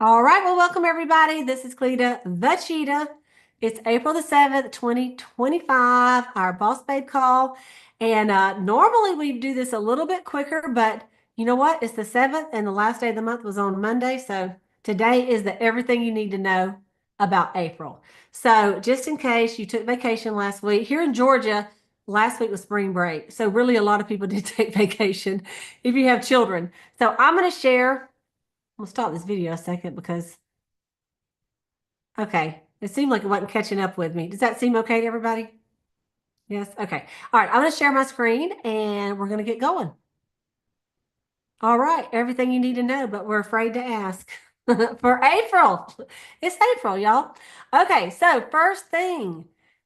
All right, well, welcome everybody. This is Cleta the Cheetah. It's April the 7th, 2025, our Boss Babe call. And normally we do this a little bit quicker, but you know what? It's the 7th and the last day of the month was on Monday. So today is the everything you need to know about April. So just in case you took vacation last week, here in Georgia, last week was spring break. So really a lot of people did take vacation if you have children. So I'm going to share. I'm gonna stop this video a second because, okay, it seemed like it wasn't catching up with me. Does that seem okay to everybody? Yes? Okay. All right, I'm gonna share my screen and we're gonna get going. All right, everything you need to know, but we're afraid to ask for April. It's April, y'all. Okay, so first thing,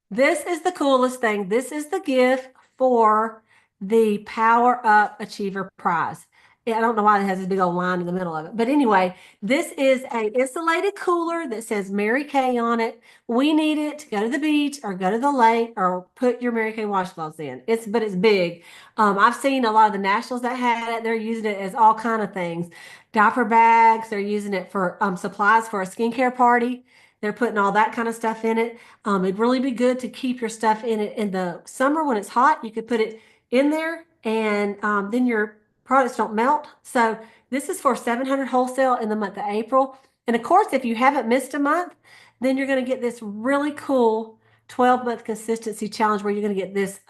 this is the coolest thing. This is the gift for the Power Up Achiever Prize. Yeah, I don't know why it has this big old line in the middle of it. But anyway, this is an insulated cooler that says Mary Kay on it. We need it to go to the beach or go to the lake or put your Mary Kay washcloths in. But it's big. I've seen a lot of the nationals that had it. They're using it as all kind of things. Diaper bags. They're using it for supplies for a skincare party. They're putting all that kind of stuff in it. It'd really be good to keep your stuff in it in the summer when it's hot. You could put it in there, and then your products don't melt. So this is for 700 wholesale in the month of April. And of course, if you haven't missed a month, then you're going to get this really cool 12-month consistency challenge where you're going to get this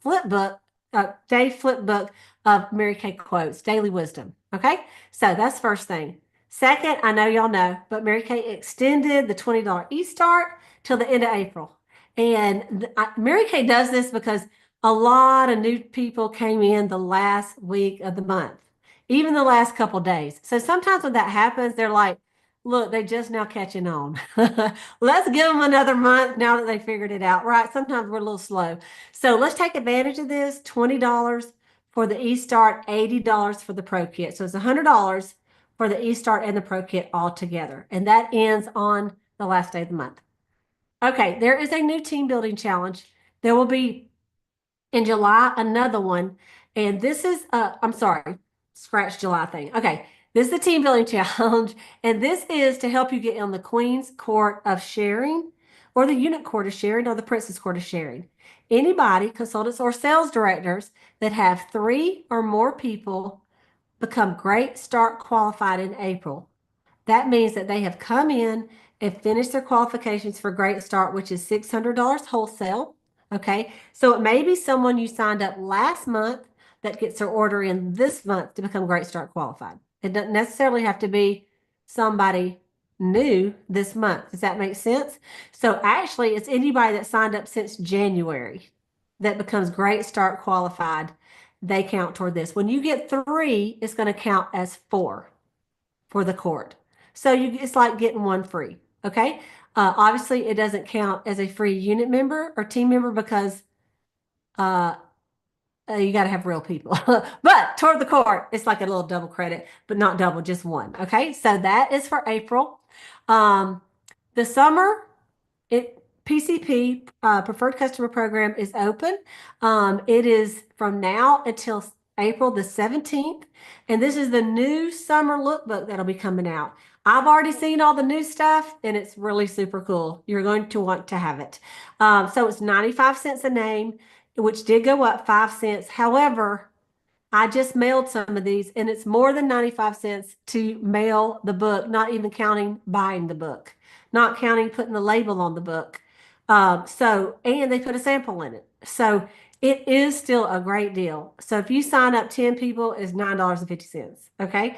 flip book day flip book of Mary Kay quotes, daily wisdom. Okay, so that's first thing. Second, I know y'all know, but Mary Kay extended the $20 e-start till the end of April. And Mary Kay does this because a lot of new people came in the last week of the month, even the last couple days. So sometimes when that happens, they're like, look, they just now catching on. Let's give them another month now that they figured it out, right? Sometimes we're a little slow. So let's take advantage of this. $20 for the e-start, $80 for the pro kit. So it's $100 for the e-start and the pro kit all together. And that ends on the last day of the month. Okay, there is a new team building challenge. There will be in July another one. And this is, I'm sorry, scratch July thing. Okay, this is the team building challenge. And this is to help you get on the Queen's Court of Sharing or the Unit Court of Sharing or the Princess Court of Sharing. Anybody, consultants or sales directors that have 3 or more people become Great Start qualified in April. That means that they have come in and finished their qualifications for Great Start, which is $600 wholesale. Okay, so it may be someone you signed up last month that gets their order in this month to become Great Start qualified. It doesn't necessarily have to be somebody new this month. Does that make sense? So actually, it's anybody that signed up since January that becomes Great Start qualified. They count toward this. When you get 3, it's going to count as 4 for the court. So it's like getting one free. Okay. Obviously, it doesn't count as a free unit member or team member because uh, you got to have real people. But toward the court, it's like a little double credit, but not double, just one. Okay. So that is for April. The summer, PCP, Preferred Customer Program, is open. It is from now until April the 17th. And this is the new summer lookbook that'll be coming out. I've already seen all the new stuff and it's really super cool. You're going to want to have it. So it's 95 cents a name, which did go up 5 cents. However, I just mailed some of these and it's more than 95 cents to mail the book, not even counting buying the book, not counting putting the label on the book. And they put a sample in it. So it is still a great deal. So if you sign up 10 people, it's $9.50. Okay.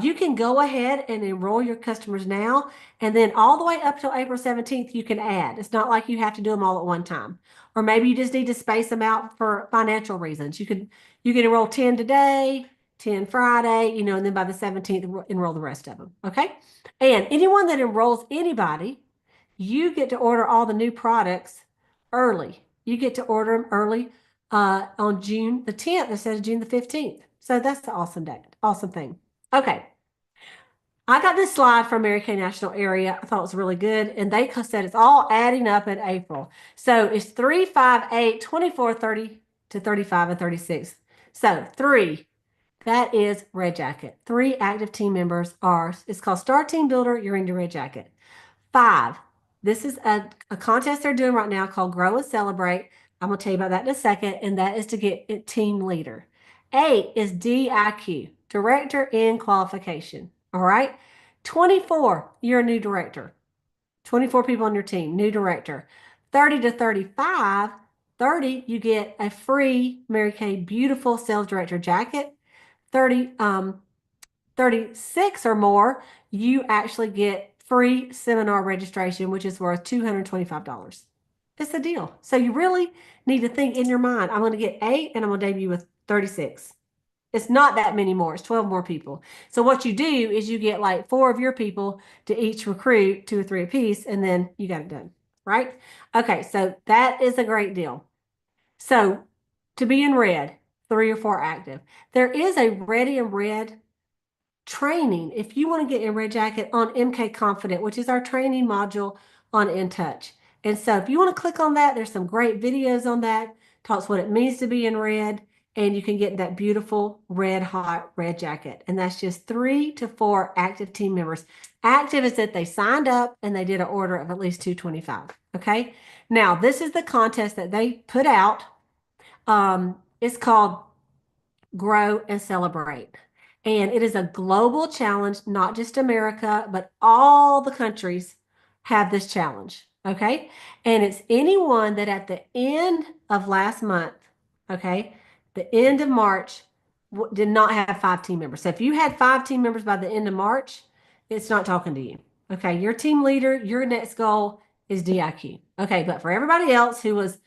You can go ahead and enroll your customers now. And then all the way up till April 17th, you can add. It's not like you have to do them all at one time. Or maybe you just need to space them out for financial reasons. You can enroll 10 today, 10 Friday, and then by the 17th, enroll the rest of them. Okay. And anyone that enrolls anybody, you get to order all the new products early. You get to order them early on June the 10th instead of June the 15th. So that's the awesome day, awesome thing. Okay. I got this slide from Mary Kay National Area. I thought it was really good. And they said it's all adding up in April. So it's 3, 5, 8, 24, 30 to 35 and 36. So 3, That is Red Jacket. 3 active team members are, it's called Star Team Builder. You're into Red Jacket. 5, this is a contest they're doing right now called Grow and Celebrate. I'm going to tell you about that in a second, and that is to get a team leader. 8 is DIQ, Director in Qualification. All right. 24, you're a new director. 24 people on your team, new director. 30 to 35, 30, you get a free Mary Kay Beautiful Sales Director jacket. 30, 36 or more, you actually get free seminar registration, which is worth $225. It's a deal. So you really need to think in your mind, I'm going to get 8 and I'm going to debut with 36. It's not that many more. It's 12 more people. So what you do is you get like 4 of your people to each recruit 2 or 3 apiece, and then you got it done, right? Okay, so that is a great deal. So to be in red, 3 or 4 active. There is a Ready in Red training if you want to get in Red Jacket on MK Confident, which is our training module on In Touch. And so if you want to click on that, there's some great videos on that, talks what it means to be in red, and you can get that beautiful red hot red jacket. And that's just 3 to 4 active team members. Active is that they signed up and they did an order of at least 225. Okay. Now this is the contest that they put out. It's called Grow and Celebrate. And it is a global challenge, not just America, but all the countries have this challenge. Okay. And it's anyone that at the end of last month, okay, the end of March, did not have 5 team members. So if you had 5 team members by the end of March, it's not talking to you. Okay. Your team leader, your next goal is DIQ. Okay. But for everybody else who was,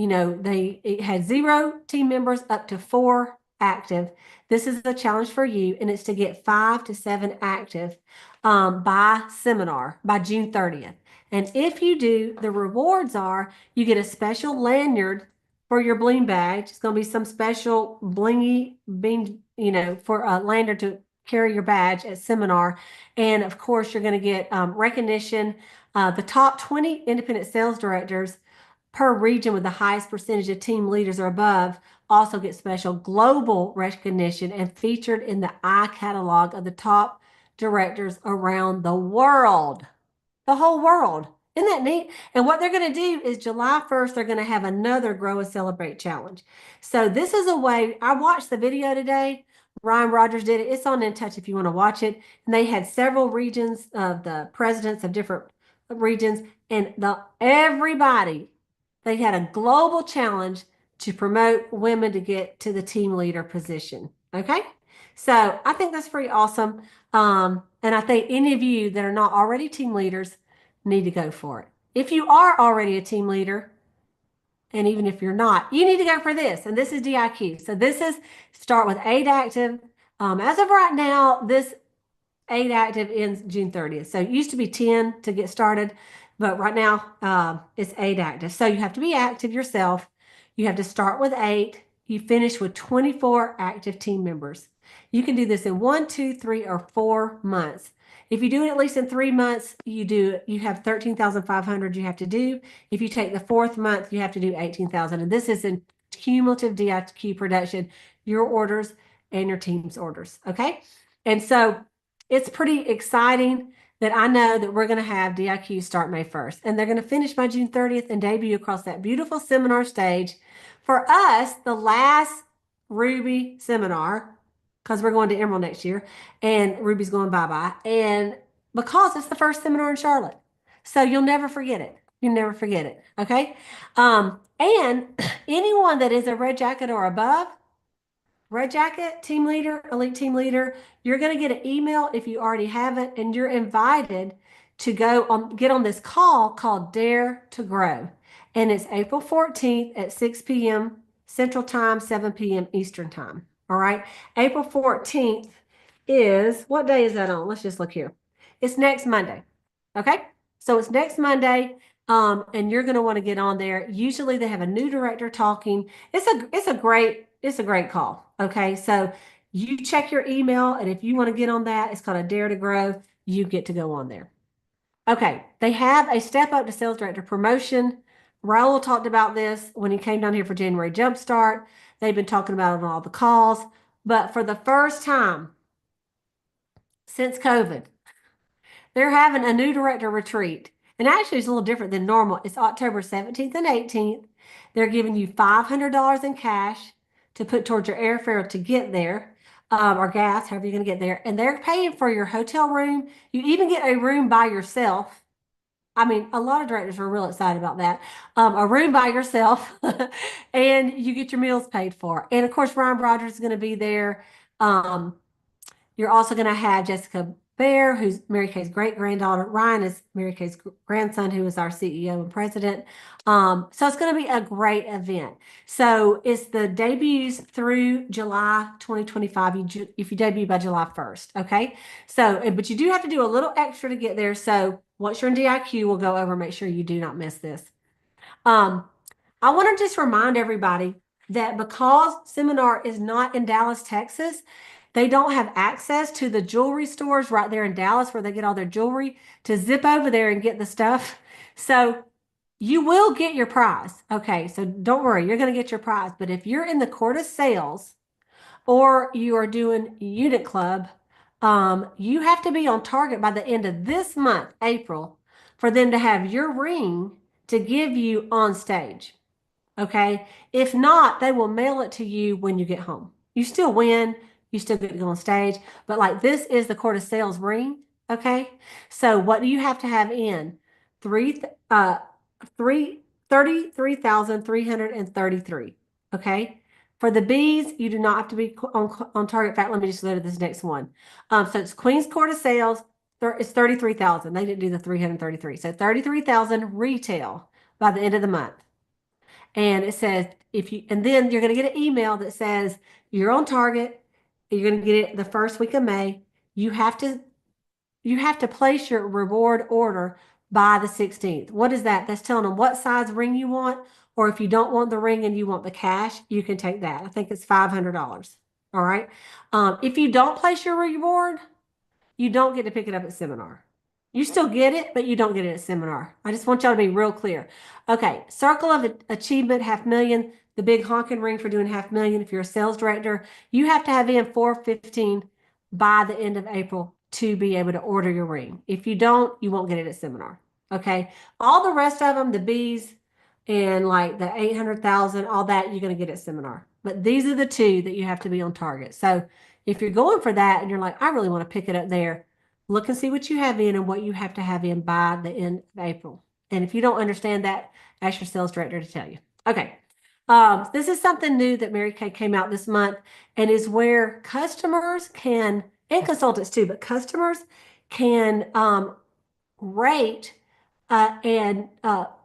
it had 0 team members up to 4 active. This is a challenge for you, and it's to get 5 to 7 active by seminar by June 30th. And if you do, the rewards are you get a special lanyard for your bling badge. It's going to be some special blingy bean, for a lanyard to carry your badge at seminar. And of course, you're going to get recognition. The top 20 independent sales directors per region with the highest percentage of team leaders or above also get special global recognition and featured in the iCatalog of the top directors around the world. The whole world. Isn't that neat? And what they're going to do is July 1st, they're going to have another Grow and Celebrate challenge. So this is a way, I watched the video today. Ryan Rogers did it. It's on In Touch if you want to watch it. And they had several regions of the presidents of different regions, and everybody, they had a global challenge to promote women to get to the team leader position. Okay. So I think that's pretty awesome. And I think any of you that are not already team leaders need to go for it. If you are already a team leader, and even if you're not, you need to go for this. And this is DIQ. So this is start with 8 active. As of right now, this 8 active ends June 30th. So it used to be 10 to get started, but right now it's 8 active. So you have to be active yourself. You have to start with 8. You finish with 24 active team members. You can do this in 1, 2, 3, or 4 months. If you do it at least in 3 months, you have 13,500 you have to do. If you take the 4th month, you have to do 18,000. And this is in cumulative DIQ production, your orders and your team's orders. Okay. And so it's pretty exciting that I know that we're going to have DIQ start May 1st, and they're going to finish by June 30th and debut across that beautiful seminar stage. For us, the last Ruby seminar, because we're going to Emerald next year, and Ruby's going bye-bye, and because it's the first seminar in Charlotte. So you'll never forget it. You'll never forget it, okay? And anyone that is a red jacket or above, red jacket, team leader, elite team leader, you're going to get an email if you already haven't, and you're invited to get on this call called Dare to Grow. And it's April 14th at 6 p.m. Central Time, 7 p.m. Eastern Time. All right. April 14th is, what day is that on? Let's just look here. It's next Monday. Okay. So it's next Monday. And you're going to want to get on there. Usually they have a new director talking. It's a great call. Okay. So you check your email, and if you want to get on that, it's called a Dare to Grow. You get to go on there. Okay. They have a step up to sales director promotion. Raul talked about this when he came down here for January Jumpstart. They've been talking about it on all the calls. But for the first time since COVID, they're having a new director retreat. And actually, it's a little different than normal. It's October 17th and 18th. They're giving you $500 in cash to put towards your airfare to get there, or gas, however you're going to get there. And they're paying for your hotel room. You even get a room by yourself. I mean, a lot of directors are real excited about that. A room by yourself, and you get your meals paid for. And of course, Ryan Rogers is going to be there. Um, you're also going to have Jessica Bear, who's Mary Kay's great granddaughter. Ryan is Mary Kay's grandson, who is our CEO and president. So it's going to be a great event. So it's the debuts through July 2025. If you debut by July 1st, okay? So, but you do have to do a little extra to get there. So once you're in DIQ, we'll go over and make sure you do not miss this. I want to just remind everybody that because Seminar is not in Dallas, Texas, they don't have access to the jewelry stores right there in Dallas where they get all their jewelry to zip over there and get the stuff. So you will get your prize. Okay, so don't worry, you're going to get your prize. But if you're in the court of sales or you are doing unit club, you have to be on target by the end of this month, April, for them to have your ring to give you on stage. Okay. If not, they will mail it to you when you get home. You still win. You still get to go on stage. But like this is the court of sales ring. Okay. So what do you have to have in? Three, uh, 33,333. Okay. For the B's, you do not have to be on target. In fact, let me just go to this next one. So it's Queen's Court of Sales. It's 33,000. They didn't do the 333. So 33,000 retail by the end of the month. And it says and then you're going to get an email that says you're on target. You're going to get it the first week of May. You have to place your reward order by the 16th. What is that? That's telling them what size ring you want, or if you don't want the ring and you want the cash, you can take that. I think it's $500. All right. If you don't place your reward, you don't get to pick it up at Seminar. You still get it, but you don't get it at Seminar. I just want y'all to be real clear. Okay, Circle of Achievement, $500,000. The big honking ring for doing $500,000. If you're a sales director, you have to have in 415 by the end of April to be able to order your ring. If you don't, you won't get it at Seminar. Okay, all the rest of them, the B's and like the 800,000, all that, you're going to get at Seminar. But these are the two that you have to be on target. So if you're going for that and you're like, I really want to pick it up there, look and see what you have in and what you have to have in by the end of April. And if you don't understand that, ask your sales director to tell you. Okay. This is something new that Mary Kay came out this month and is where customers can, and consultants too, but customers can rate and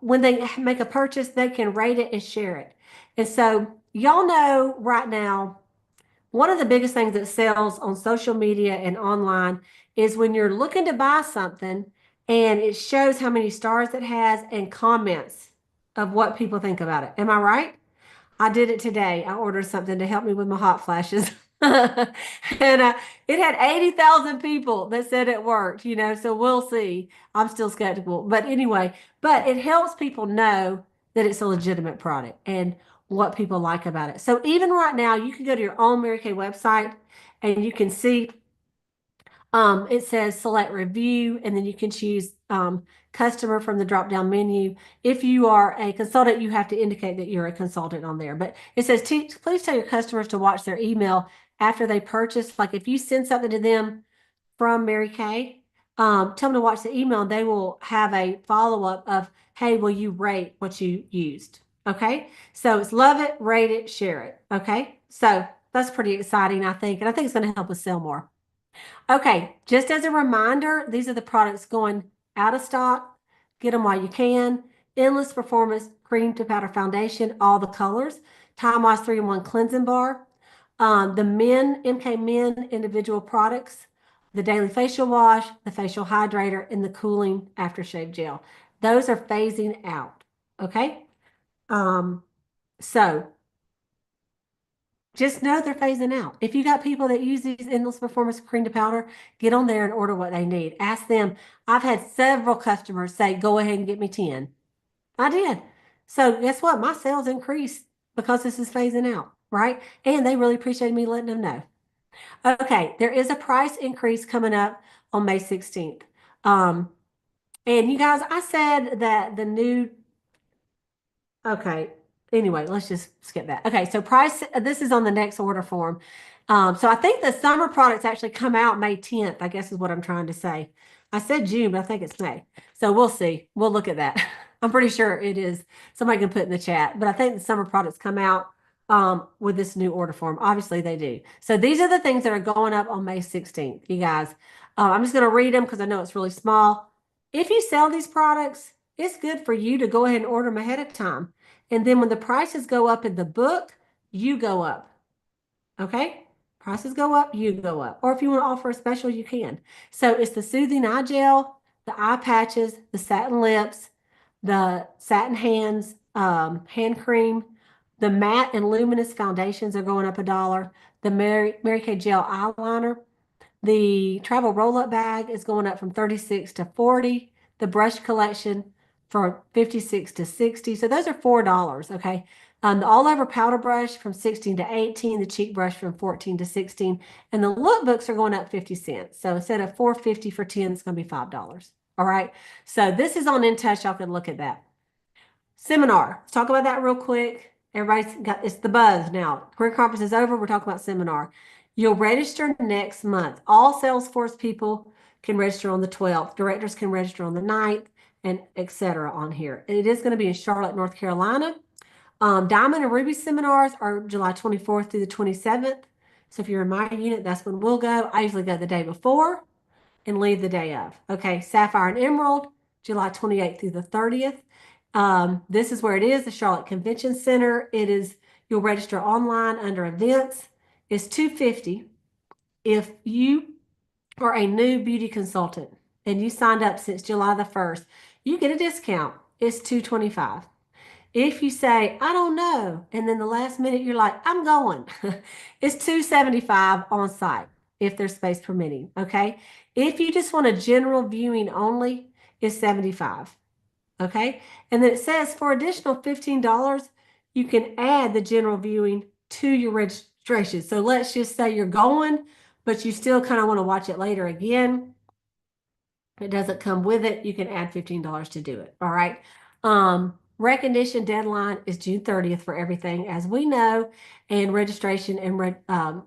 when they make a purchase, they can rate it and share it. And so y'all know right now, one of the biggest things that sells on social media and online is when you're looking to buy something and it shows how many stars it has and comments of what people think about it. Am I right? I did it today. I ordered something to help me with my hot flashes. And it had 80,000 people that said it worked, so we'll see. I'm still skeptical. But anyway, but it helps people know that it's a legitimate product and what people like about it. So even right now, you can go to your own Mary Kay website and you can see it says select review, and then you can choose customer from the drop-down menu. If you are a consultant, you have to indicate that you're a consultant on there. But it says, please tell your customers to watch their email after they purchase. Like if you send something to them from Mary Kay, tell them to watch the email and they will have a follow-up of, hey, will you rate what you used? Okay. So it's love it, rate it, share it. Okay. So that's pretty exciting, I think. And I think it's going to help us sell more. Okay, just as a reminder, these are the products going out of stock. Get them while you can. Endless Performance Cream to Powder Foundation, all the colors. Time Wise 3-in-1 Cleansing Bar. The MK Men individual products. The Daily Facial Wash, the Facial Hydrator, and the Cooling Aftershave Gel. Those are phasing out, okay? So just know they're phasing out. If you got people that use these Endless Performance Cream to Powder, get on there and order what they need. Ask them. I've had several customers say, go ahead and get me 10. I did. So guess what? My sales increased because this is phasing out, right? And they really appreciated me letting them know. Okay, there is a price increase coming up on May 16th. Um, and you guys, I said that the new, okay, anyway, let's just skip that. Okay, so price, this is on the next order form. So I think the summer products actually come out May 10th, I guess is what I'm trying to say. I said June, but I think it's May. So we'll see. We'll look at that. I'm pretty sure it is. Somebody can put in the chat, but I think the summer products come out with this new order form. Obviously they do. So these are the things that are going up on May 16th, you guys. I'm just going to read them because I know it's really small. If you sell these products, it's good for you to go ahead and order them ahead of time. And then when the prices go up in the book, you go up. Okay? Prices go up, you go up. Or if you want to offer a special, you can. So it's the soothing eye gel, the eye patches, the satin lips, the satin hands, hand cream, the matte and luminous foundations are going up $1. The Mary Kay gel eyeliner, the travel roll-up bag is going up from 36 to 40. The brush collection for 56 to 60. So those are $4, okay? The all-over powder brush from 16 to 18, the cheek brush from 14 to 16, and the look books are going up 50 cents. So instead of $4.50 for 10, it's going to be $5. All right. So this is on InTouch. Y'all can look at that. Seminar. Let's talk about that real quick. Everybody's got, it's the buzz now. Career conference is over. We're talking about seminar. You'll register next month. All Salesforce people can register on the 12th. Directors can register on the 9th, and etc. on here. It is going to be in Charlotte, North Carolina. Diamond and Ruby seminars are July 24th through the 27th. So if you're in my unit, that's when we'll go. I usually go the day before and leave the day of. Okay, Sapphire and Emerald, July 28th through the 30th. This is where it is, the Charlotte Convention Center. It is, you'll register online under events. It's $250. If you are a new beauty consultant and you signed up since July the 1st, you get a discount. It's $225. If you say, I don't know, and then the last minute you're like, I'm going, it's $275 on site if there's space permitting. Okay. If you just want a general viewing only, it's $75. Okay. And then it says for additional $15, you can add the general viewing to your registration. So let's just say you're going, but you still kind of want to watch it later again. It doesn't come with it. You can add $15 to do it. All right. Recognition deadline is June 30th for everything, as we know, and registration and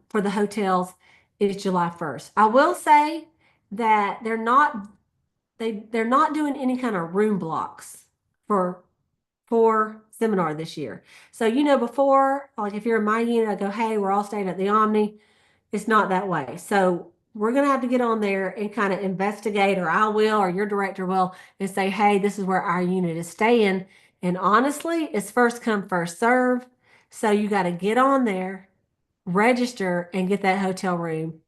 for the hotels is July 1st. I will say that they're not doing any kind of room blocks for seminar this year. So before, like if you're in my unit, I go, hey, we're all staying at the Omni. It's not that way. So we're going to have to get on there and kind of investigate, or I will, or your director will, and say, hey, this is where our unit is staying. And honestly, it's first come, first serve. So you got to get on there, register, and get that hotel room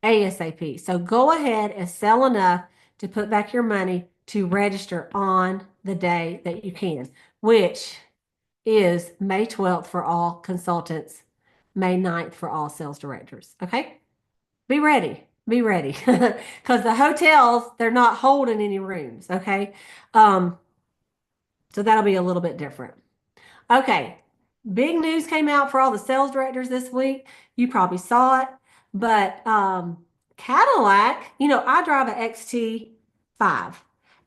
ASAP. So go ahead and sell enough to put back your money to register on the day that you can, which is May 12th for all consultants, May 9th for all sales directors. Okay? Be ready. Be ready. Because the hotels, they're not holding any rooms. Okay? So that'll be a little bit different. Okay. Big news came out for all the sales directors this week. You probably saw it. But Cadillac, I drive an XT5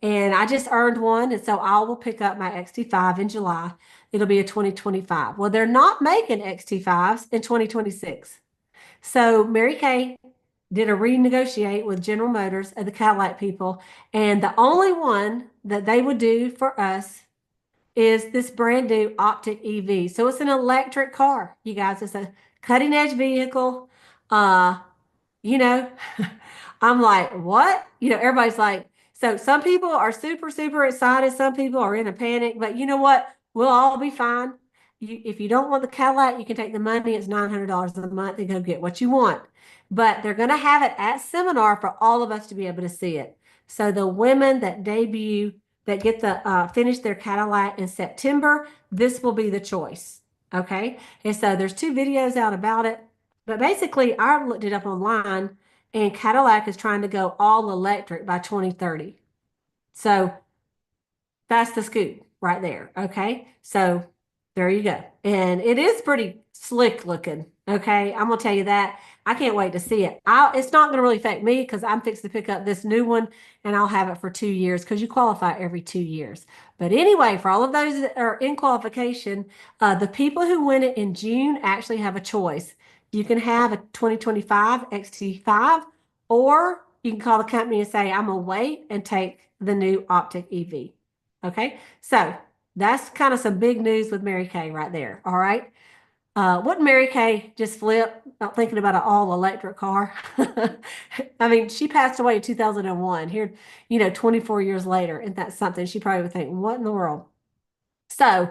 and I just earned one. And so I will pick up my XT5 in July. It'll be a 2025. Well, they're not making XT5s in 2026. So Mary Kay did a renegotiate with General Motors and the Cadillac people. And the only one that they would do for us is this brand new Optic EV. So it's an electric car, you guys. It's a cutting edge vehicle. Uh, you know, I'm like, what? Everybody's like, so some people are super, super excited. Some people are in a panic, but you know what? We'll all be fine. If you don't want the Cadillac, you can take the money. It's $900 a month and go get what you want. But they're going to have it at seminar for all of us to be able to see it. So the women that debut, that get the finish their Cadillac in September, this will be the choice. Okay. And so there's 2 videos out about it. But basically, I looked it up online, and Cadillac is trying to go all electric by 2030. So that's the scoop right there. Okay. So there you go. And it is pretty slick looking. Okay. I'm going to tell you that. I can't wait to see it. It's not going to really affect me because I'm fixing to pick up this new one and I'll have it for 2 years because you qualify every 2 years. But anyway, for all of those that are in qualification, the people who win it in June actually have a choice. You can have a 2025 XT5, or you can call the company and say, I'm going to wait and take the new Optic EV. Okay. So that's kind of some big news with Mary Kay right there. All right. Wouldn't Mary Kay just flip about thinking about an all electric car? I mean, she passed away in 2001. Here, 24 years later, and that's something she probably would think, what in the world? So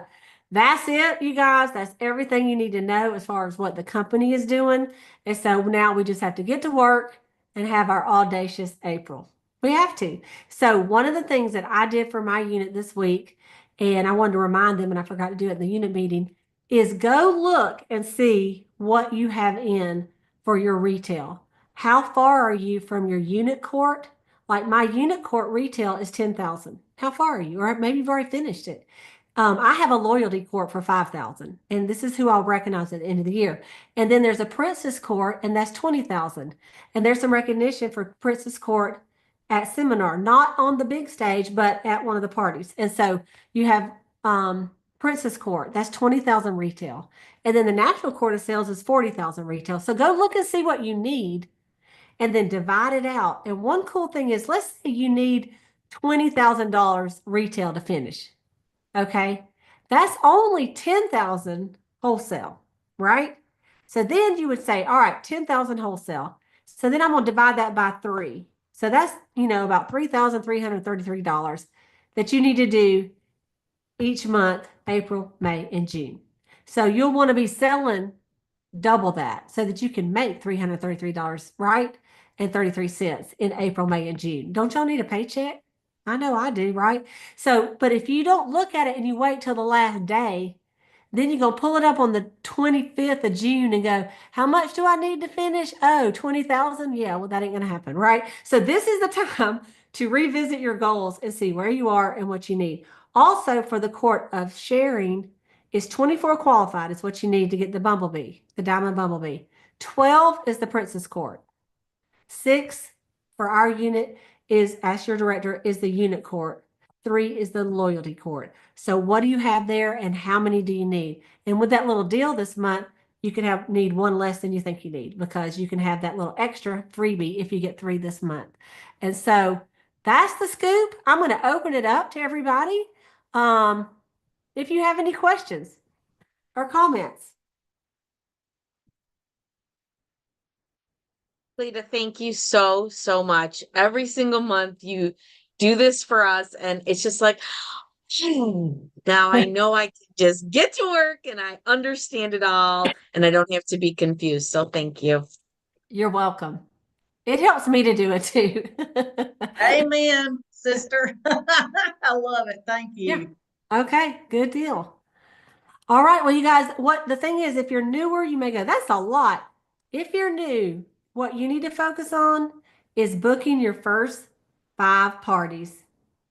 that's it, you guys. That's everything you need to know as far as what the company is doing. And so now we just have to get to work and have our audacious April. We have to. So one of the things that I did for my unit this week, and I wanted to remind them, and I forgot to do it in the unit meeting, is go look and see what you have in for your retail. How far are you from your unit court? Like my unit court retail is 10,000. How far are you? Or maybe you've already finished it. I have a loyalty court for 5,000, and this is who I'll recognize at the end of the year. And then there's a princess court, and that's 20,000. And there's some recognition for princess court at seminar, not on the big stage, but at one of the parties. And so you have princess court, that's 20,000 retail. And then the national court of sales is 40,000 retail. So go look and see what you need and then divide it out. And one cool thing is, let's say you need $20,000 retail to finish. Okay. That's only 10,000 wholesale, right? So then you would say, all right, 10,000 wholesale. So then I'm going to divide that by 3. So that's, about $3,333 that you need to do each month, April, May, and June. So you'll want to be selling double that so that you can make $333, right? And 33 cents in April, May, and June. Don't y'all need a paycheck? I know I do, right? So, but if you don't look at it and you wait till the last day, then you're going to pull it up on the 25th of June and go, how much do I need to finish? Oh, 20,000? Yeah, well, that ain't going to happen, right? So this is the time to revisit your goals and see where you are and what you need. Also, for the court of sharing, is 24 qualified is what you need to get the Bumblebee, the Diamond Bumblebee. 12 is the Princess Court. 6 for our unit is, as your director, is the unit court. 3 is the loyalty court. So what do you have there and how many do you need? And with that little deal this month, you can need 1 less than you think you need because you can have that little extra freebie if you get 3 this month. And so that's the scoop. I'm going to open it up to everybody. If you have any questions or comments. Lita, thank you so, so much. Every single month you do this for us, and it's just like, now I know I can just get to work and I understand it all and I don't have to be confused. So thank you. You're welcome. It helps me to do it too. Amen, sister. I love it. Thank you. Yeah. Okay, good deal. All right, well, you guys, what the thing is, if you're newer, you may go, that's a lot. If you're new, what you need to focus on is booking your first 5 parties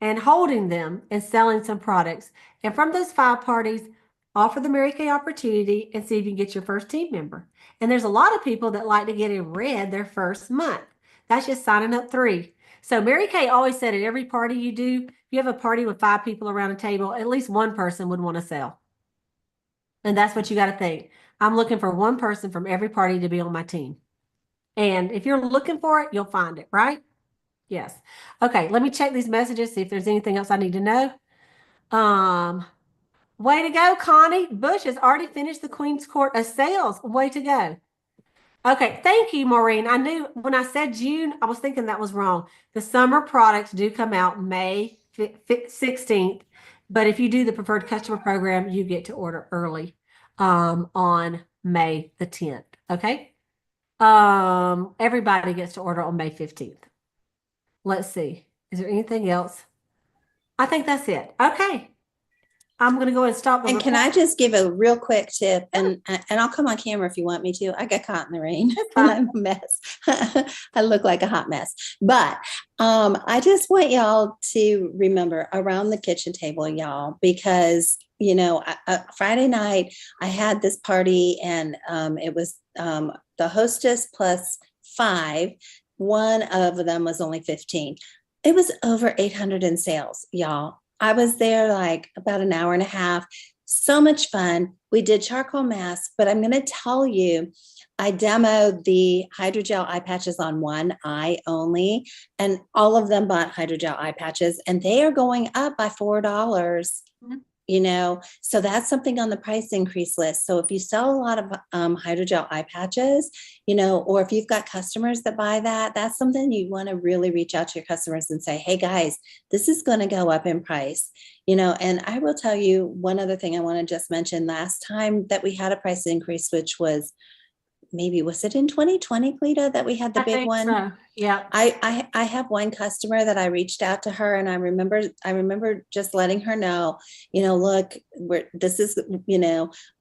and holding them and selling some products. And from those 5 parties, offer the Mary Kay opportunity and see if you can get your first team member. And there's a lot of people that like to get in red their first month. That's just signing up 3. So Mary Kay always said at every party you do, if you have a party with 5 people around a table, at least one person would want to sell. And that's what you got to think. I'm looking for one person from every party to be on my team. And if you're looking for it, you'll find it, right? Yes. Okay, let me check these messages, see if there's anything else I need to know. Way to go, Connie. Bush has already finished the Queen's Court of Sales. Way to go. Okay, thank you, Maureen. I knew when I said June, I was thinking that was wrong. The summer products do come out May 16th, but if you do the preferred customer program, you get to order early on May the 10th. Okay. Everybody gets to order on May 15th. Let's see. Is there anything else? I think that's it. Okay. I'm going to go ahead and stop. And can I just give a real quick tip? And I'll come on camera if you want me to. I got caught in the rain. I'm a mess. I look like a hot mess. But I just want y'all to remember around the kitchen table, y'all, because Friday night I had this party, and it was the hostess plus 5. One of them was only 15. It was over 800 in sales, y'all. I was there like about an hour and a half. So much fun. We did charcoal masks, but I'm going to tell you, I demoed the hydrogel eye patches on one eye only, and all of them bought hydrogel eye patches, and they are going up by $4. So that's something on the price increase list. So if you sell a lot of hydrogel eye patches, or if you've got customers that buy that, that's something you want to really reach out to your customers and say, hey guys, this is going to go up in price. And I will tell you one other thing I want to just mention. Last time that we had a price increase, which was was it in 2020, Cleta, that we had the I big think one? so. Yeah. I have one customer that I reached out to her, and I remember just letting her know, look, this is,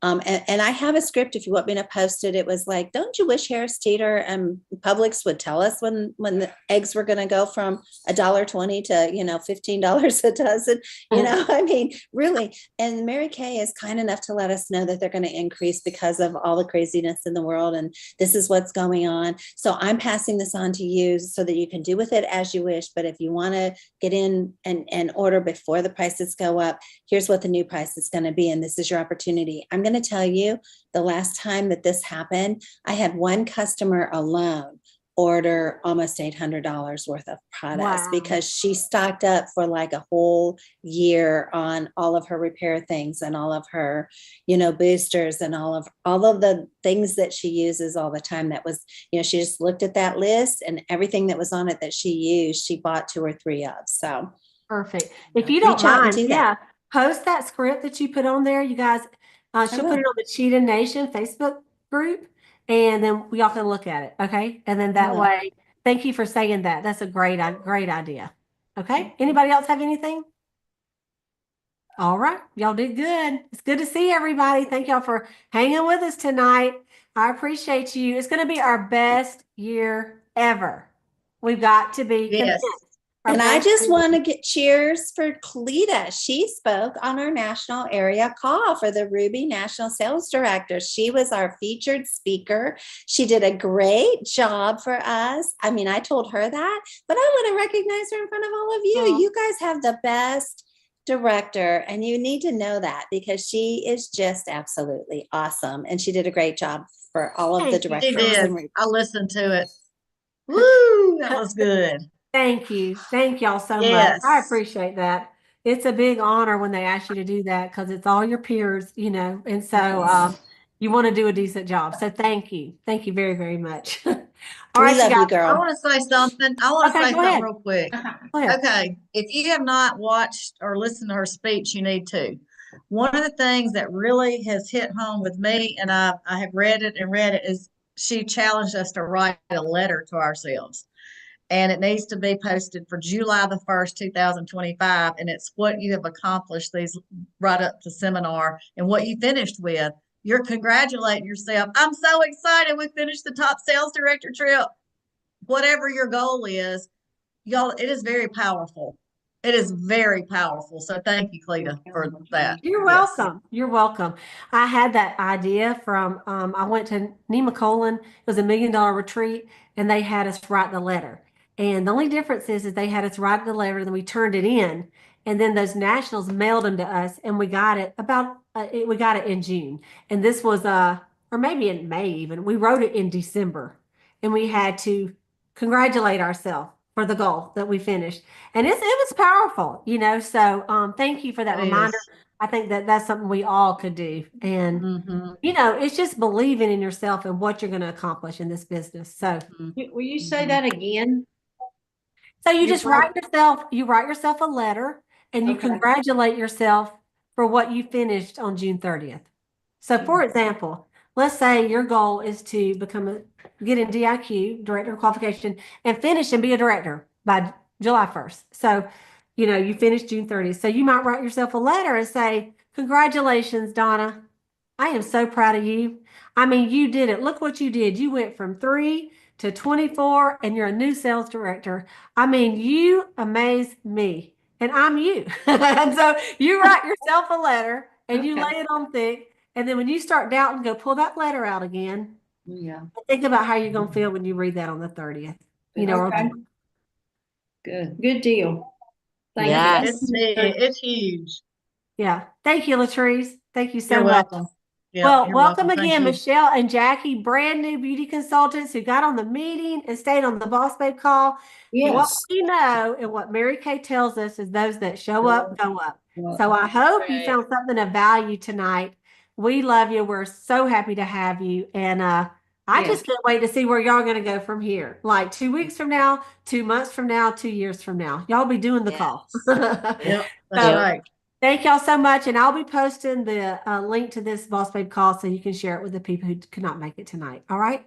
and I have a script if you want me to post it. It was like, don't you wish Harris Teeter and Publix would tell us when the eggs were going to go from $1.20 to, $15 a dozen, I mean, really. And Mary Kay is kind enough to let us know that they're going to increase because of all the craziness in the world. And this is what's going on. So I'm passing this on to you so that you can do with it as you wish. But if you want to get in and order before the prices go up, here's what the new price is going to be. And this is your opportunity. I'm going to tell you, the last time that this happened, I had one customer alone order almost $800 worth of products. Wow. Because she stocked up for like a whole year on all of her repair things and all of her, boosters and all of the things that she uses all the time. That was, she just looked at that list, and everything that was on it that she used, she bought 2 or 3 of. So Perfect. If you don't reach out and mind, do that. post that script that you put on there, you guys. She'll put it on the Cheetah Nation Facebook group, and then we all can look at it. Okay. And then that Yeah. way, thank you for saying that. That's a great idea. Okay. Anybody else have anything? All right. Y'all did good. It's good to see everybody. Thank y'all for hanging with us tonight. I appreciate you. It's going to be our best year ever. We've got to be Yes. content. And I just want to get cheers for Cleta. She spoke on our national area call for the Ruby National Sales Director. She was our featured speaker. She did a great job for us. I mean, I told her that, but I want to recognize her in front of all of you. Aw. You guys have the best director, and you need to know that, because she is just absolutely awesome. And she did a great job for all of the Thank you. She directors. did. I listened to it. Woo, that was good. Thank you. Thank y'all so much. Yes. I appreciate that. It's a big honor when they ask you to do that, because it's all your peers, and so you want to do a decent job. So thank you. Thank you very, very much. All right, We love you, guys. I girl. want to say something. I want to Okay, say go something ahead. real quick. Go ahead. Okay, if you have not watched or listened to her speech, you need to. One of the things that really has hit home with me, and I have read it, is she challenged us to write a letter to ourselves. And it needs to be posted for July the 1st, 2025. And it's what you have accomplished right up to seminar and what you finished with. You're congratulating yourself. I'm so excited. We finished the top sales director trip. Whatever your goal is, y'all, it is very powerful. It is very powerful. So thank you, Cleta, for that. You're Yes. welcome. You're welcome. I had that idea from, I went to Nemacolin. It was $1 million retreat, and they had us write the letter. And the only difference is they had us write the letter, then we turned it in, and then those nationals mailed them to us, and we got it we got it in June. And this was, or maybe in May even. We wrote it in December, and we had to congratulate ourselves for the goal that we finished. And it was powerful, so thank you for that It reminder. is. I think that that's something we all could do. And, Mhm. it's just believing in yourself and what you're going to accomplish in this business. So, Will you say that again? so you You just write yourself a letter, and you Okay. congratulate yourself for what you finished on June 30th. So for example, let's say your goal is to get in DIQ, director of qualification, and finish and be a director by July 1st. So, you finished June 30th. So you might write yourself a letter and say, congratulations, Donna. I am so proud of you. I mean, you did it. Look what you did. You went from 3 to 24, and you're a new sales director. I mean, you amaze me, and I'm you. And so you write yourself a letter and you Okay. lay it on thick. And then when you start doubting, go pull that letter out again. Yeah, And think about how you're gonna feel when you read that on the 30th. You know, or Okay. Good deal. Thank you. Yes. It's big. It's huge. yeah. Thank you, Latrice. Thank you so You're much. welcome. Yeah, Well, you're welcome welcome. Thank again, you. Michelle and Jackie, brand new beauty consultants who got on the meeting and stayed on the Boss Babe call. What Yes. we know and what Mary Kay tells us is those that show up, go up. So I hope you Right. found something of value tonight. We love you. We're so happy to have you. And I just can't wait to see where y'all are going to go from here. Like 2 weeks from now, 2 months from now, 2 years from now. Y'all be doing the call. Yep, that's So, right. thank y'all so much. And I'll be posting the link to this Boss Babe call so you can share it with the people who could not make it tonight. All right.